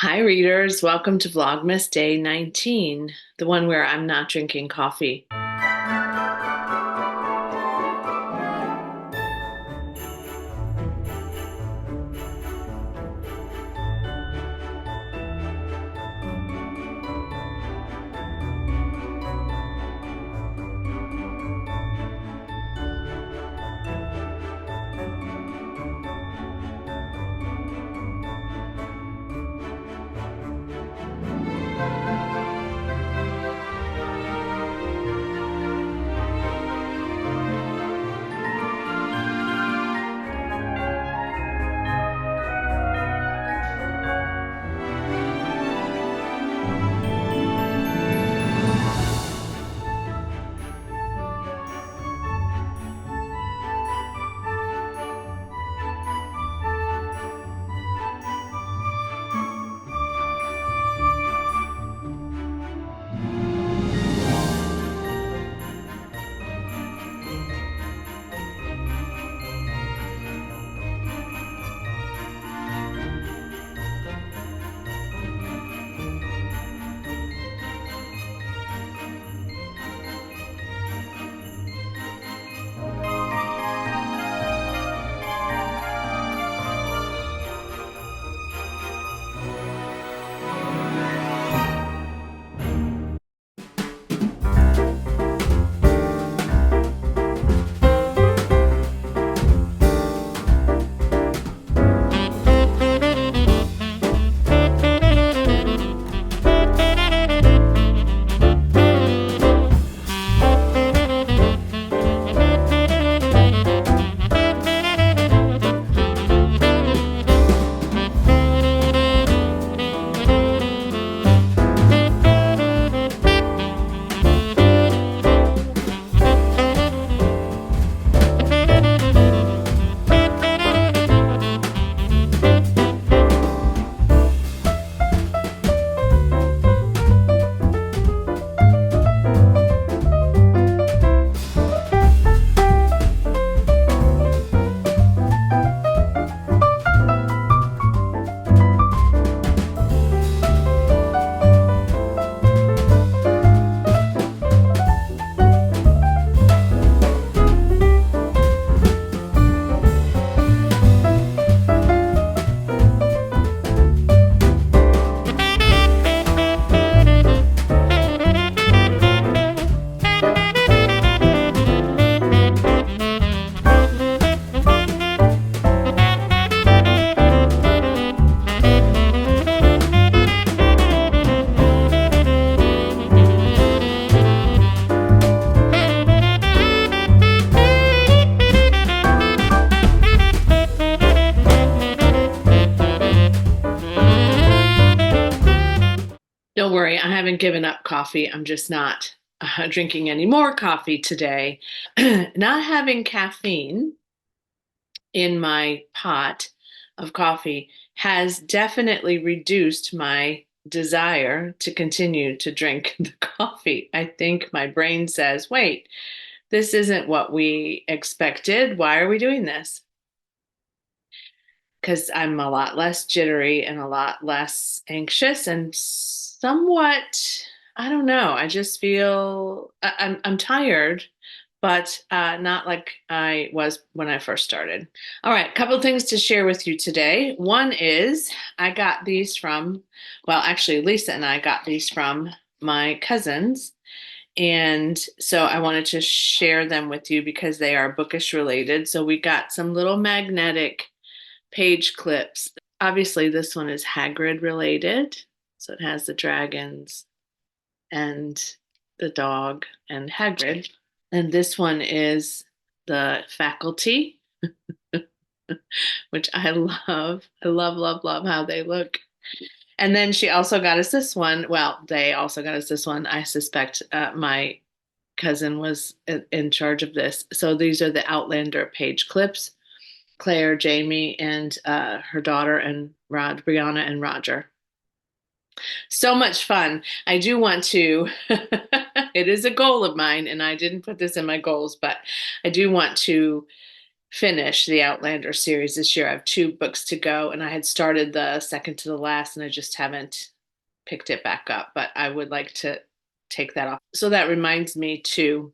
Hi, readers. Welcome to Vlogmas Day 19, the one where I'm not drinking coffee. Don't worry, I haven't given up coffee. I'm just not drinking any more coffee today. Not having caffeine in my pot of coffee has definitely reduced my desire to continue to drink the coffee. I think my brain says, wait, this isn't what we expected. Why are we doing this? Because I'm a lot less jittery and a lot less anxious and somewhat, I don't know. I just feel I'm tired, but not like I was when I first started. All right, a couple of things to share with you today. One is I got these from, well, actually, Lisa and I got these from my cousins. And so I wanted to share them with you because they are bookish related. So we got some little magnetic page clips. Obviously, this one is Hagrid related. So it has the dragons and the dog and Hagrid. And this one is the faculty, which I love. I love, love, love how they look. And then she also got us this one. Well, they also got us this one. I suspect my cousin was in charge of this. So these are the Outlander page clips. Claire, Jamie, and her daughter, and Brianna, and Roger. So much fun. I do want to, it is a goal of mine, and I didn't put this in my goals, but I do want to finish the Outlander series this year. I have two books to go, and I had started the second to the last, and I just haven't picked it back up, but I would like to take that off. So that reminds me to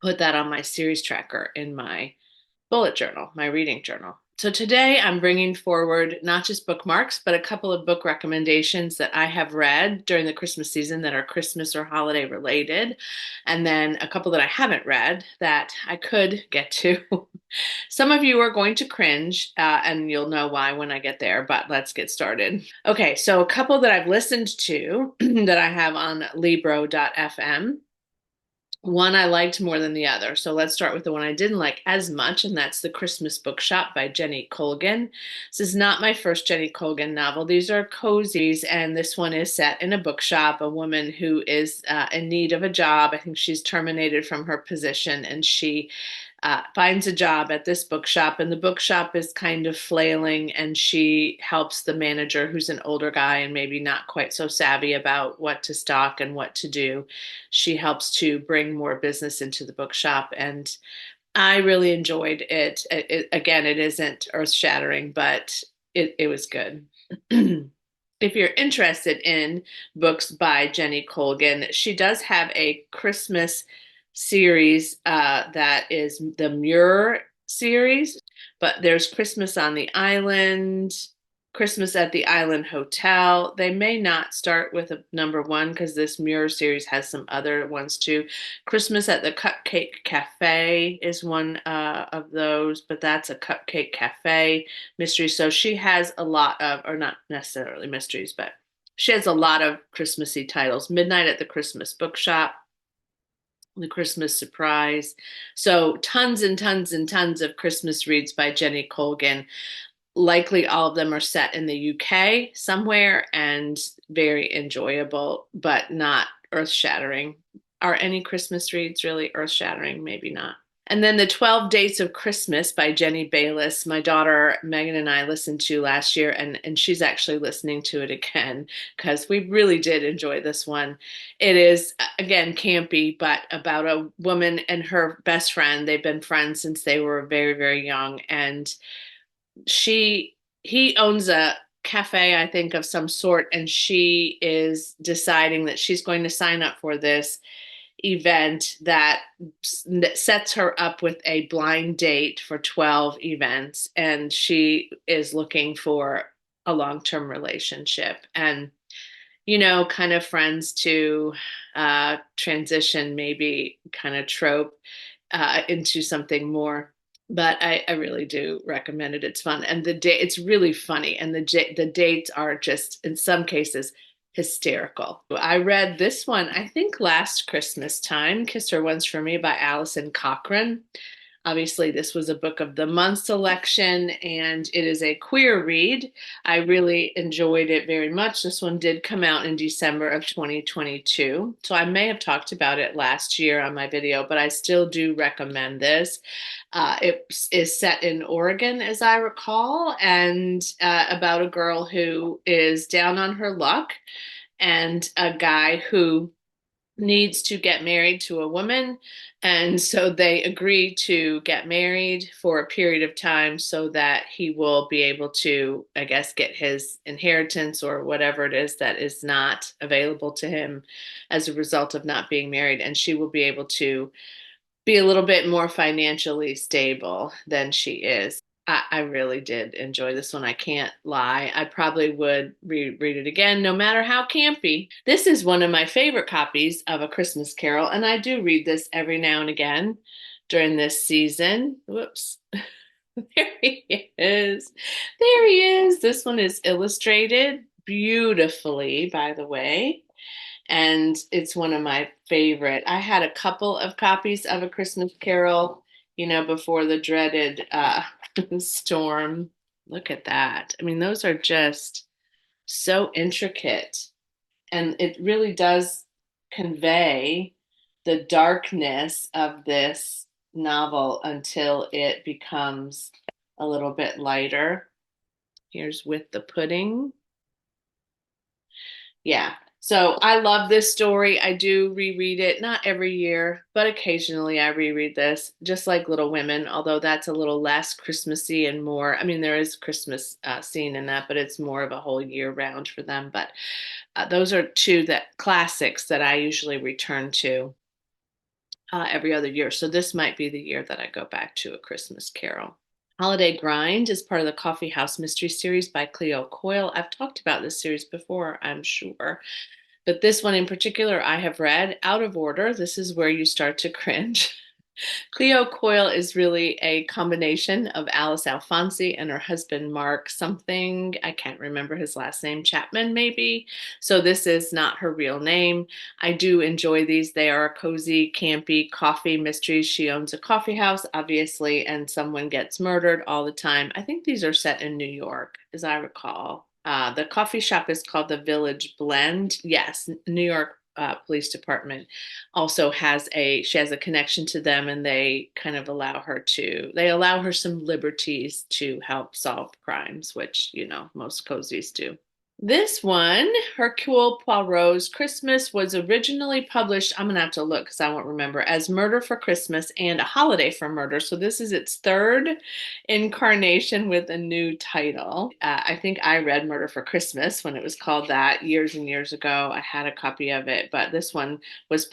put that on my series tracker in my bullet journal, my reading journal. So today I'm bringing forward not just bookmarks, but a couple of book recommendations that I have read during the Christmas season that are Christmas or holiday related, and then a couple that I haven't read that I could get to. Some of you are going to cringe, and you'll know why when I get there, but let's get started. Okay, so a couple that I've listened to that I have on Libro.fm. One I liked more than the other. So let's start with the one I didn't like as much, and that's The Christmas Bookshop by Jenny Colgan. This is not my first Jenny Colgan novel. These are cozies, and this one is set in a bookshop. A woman who is in need of a job. I think she's terminated from her position, and she finds a job at this bookshop, and the bookshop is kind of flailing, and she helps the manager, who's an older guy and maybe not quite so savvy about what to stock and what to do. She helps to bring more business into the bookshop, and I really enjoyed it. Again, it isn't earth shattering, but it was good. If you're interested in books by Jenny Colgan, she does have a Christmas series that is the Muir series, but there's Christmas on the Island, Christmas at the Island Hotel. They may not start with a number one because this Muir series has some other ones too. Christmas at the Cupcake Cafe is one of those, but that's a cupcake cafe mystery. So she has a lot of, or not necessarily mysteries, but she has a lot of Christmassy titles. Midnight at the Christmas Bookshop, The Christmas Surprise. So tons and tons and tons of Christmas reads by Jenny Colgan. Likely all of them are set in the UK somewhere and very enjoyable, but not earth shattering. Are any Christmas reads really earth shattering? Maybe not. And then the 12 Dates of Christmas by Jenny Bayliss, my daughter Megan and I listened to last year, and she's actually listening to it again because we really did enjoy this one. It is, again, campy, but about a woman and her best friend. They've been friends since they were very, very young, and he owns a cafe, I think, of some sort, and she is deciding that she's going to sign up for this event that sets her up with a blind date for 12 events, and she is looking for a long-term relationship, and kind of friends to transition, maybe kind of trope into something more. But I really do recommend it. It's fun, and it's really funny, and the dates are just in some cases hysterical. I read this one, I think last Christmas time, Kiss Her Once for Me by Alison Cochrane. Obviously, this was a book of the month selection, and it is a queer read. I really enjoyed it very much. This one did come out in December of 2022, so I may have talked about it last year on my video, but I still do recommend this. It is set in Oregon, as I recall, and about a girl who is down on her luck and a guy who needs to get married to a woman. And so they agree to get married for a period of time so that he will be able to, I guess, get his inheritance or whatever it is that is not available to him as a result of not being married. And she will be able to be a little bit more financially stable than she is. I really did enjoy this one. I can't lie. I probably would read it again, no matter how campy. This is one of my favorite copies of A Christmas Carol, and I do read this every now and again during this season. Whoops. There he is. There he is. This one is illustrated beautifully, by the way, and it's one of my favorite. I had a couple of copies of A Christmas Carol, before the dreaded storm. Look at that. I mean, those are just so intricate, and it really does convey the darkness of this novel until it becomes a little bit lighter. Here's With the Pudding. Yeah, So I love this story. I do reread it, not every year, but occasionally I reread this, just like Little Women, although that's a little less Christmassy and more. I mean, there is Christmas scene in that, but it's more of a whole year round for them. But those are two that classics that I usually return to every other year. So this might be the year that I go back to A Christmas Carol. Holiday Grind is part of the Coffee House Mystery Series by Cleo Coyle. I've talked about this series before, I'm sure. But this one in particular, I have read out of order. This is where you start to cringe. Cleo Coyle is really a combination of Alice Alfonsi and her husband, Mark something. I can't remember his last name, Chapman, maybe. So this is not her real name. I do enjoy these. They are cozy, campy coffee mysteries. She owns a coffee house, obviously, and someone gets murdered all the time. I think these are set in New York, as I recall. The coffee shop is called the Village Blend. Yes, New York Police Department also has she has a connection to them, and they kind of allow her some liberties to help solve crimes, which, most cozies do. This one, Hercule Poirot's Christmas, was originally published, I'm going to have to look because I won't remember, as Murder for Christmas and A Holiday for Murder. So this is its third incarnation with a new title. I think I read Murder for Christmas when it was called that years and years ago. I had a copy of it, but this one was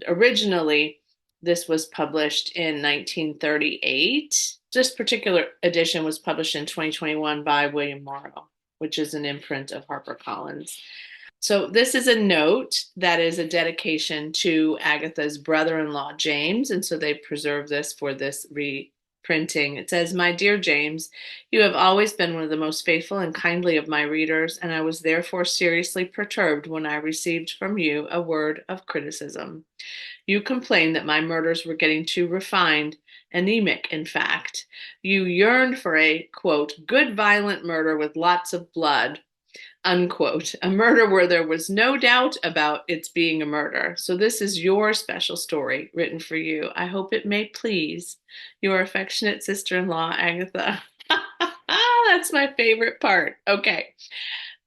originally, this was published in 1938. This particular edition was published in 2021 by William Morrow, which is an imprint of HarperCollins. So this is a note that is a dedication to Agatha's brother-in-law, James, and so they preserve this for this reprinting. It says, "My dear James, you have always been one of the most faithful and kindly of my readers, and I was therefore seriously perturbed when I received from you a word of criticism. You complained that my murders were getting too refined, anemic, in fact. You yearned for a, quote, good violent murder with lots of blood, unquote, a murder where there was no doubt about its being a murder. So this is your special story written for you. I hope it may please your affectionate sister-in-law, Agatha." That's my favorite part. Okay.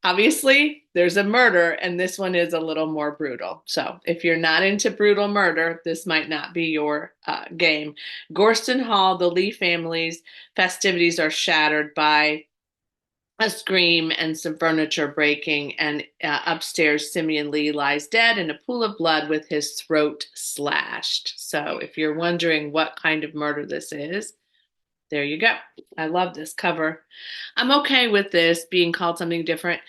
Obviously, there's a murder, and this one is a little more brutal. So if you're not into brutal murder, this might not be your game. Gorston Hall, the Lee family's festivities are shattered by a scream and some furniture breaking, and upstairs, Simeon Lee lies dead in a pool of blood with his throat slashed. So if you're wondering what kind of murder this is, there you go. I love this cover. I'm okay with this being called something different.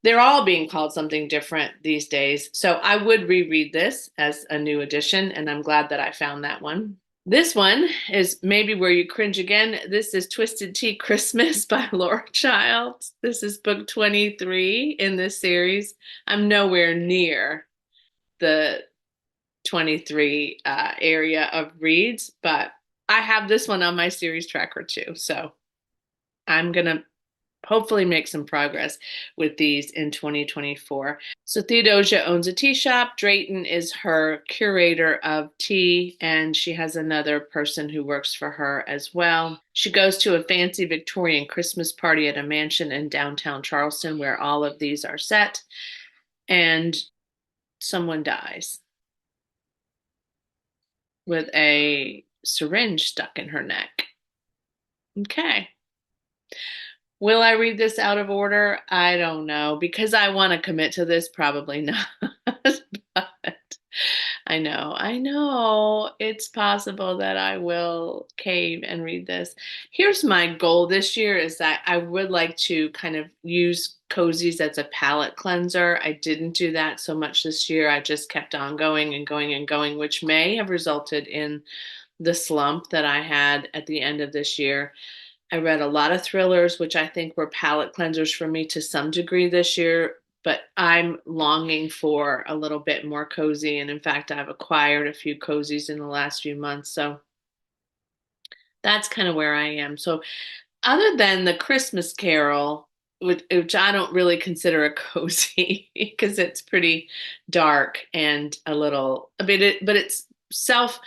They're all being called something different these days. So I would reread this as a new edition, and I'm glad that I found that one. This one is maybe where you cringe again. This is Twisted Tea Christmas by Laura Childs. This is book 23 in this series. I'm nowhere near the 23 area of reads, but I have this one on my series tracker too. So I'm going to hopefully make some progress with these in 2024. So Theodosia owns a tea shop. Drayton is her curator of tea, and she has another person who works for her as well. She goes to a fancy Victorian Christmas party at a mansion in downtown Charleston where all of these are set, and someone dies with a syringe stuck in her neck. Okay. Will I read this out of order? I don't know. Because I want to commit to this, probably not. But I know, it's possible that I will cave and read this. Here's my goal this year is that I would like to kind of use cozies as a palate cleanser. I didn't do that so much this year. I just kept on going and going and going, which may have resulted in the slump that I had at the end of this year. I read a lot of thrillers, which I think were palate cleansers for me to some degree this year, but I'm longing for a little bit more cozy. And in fact, I've acquired a few cozies in the last few months. So that's kind of where I am. So other than the Christmas Carol, which I don't really consider a cozy because it's pretty dark and but it's self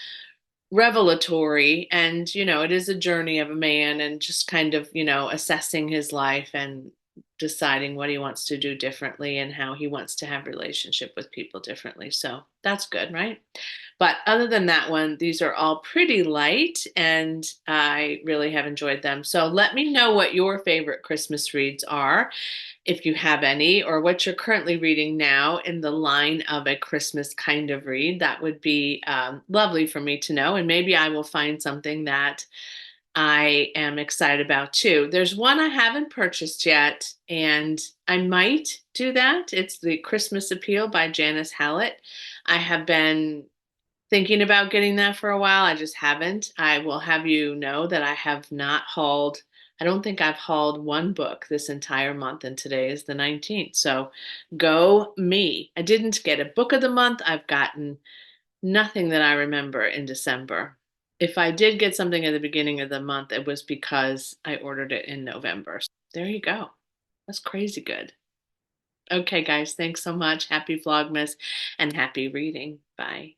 revelatory, and it is a journey of a man and just kind of assessing his life and deciding what he wants to do differently and how he wants to have relationship with people differently. So that's good, right? But other than that one, these are all pretty light and I really have enjoyed them. So let me know what your favorite Christmas reads are, if you have any, or what you're currently reading now in the line of a Christmas kind of read. That would be lovely for me to know. And maybe I will find something that I am excited about too. There's one I haven't purchased yet, and I might do that. It's The Christmas Appeal by Janice Hallett. I have been thinking about getting that for a while. I just haven't. I will have you know that I have not hauled, I don't think I've hauled one book this entire month, and today is the 19th. So go me. I didn't get a book of the month. I've gotten nothing that I remember in December. If I did get something at the beginning of the month, it was because I ordered it in November. So there you go. That's crazy good. Okay, guys, thanks so much. Happy Vlogmas and happy reading. Bye.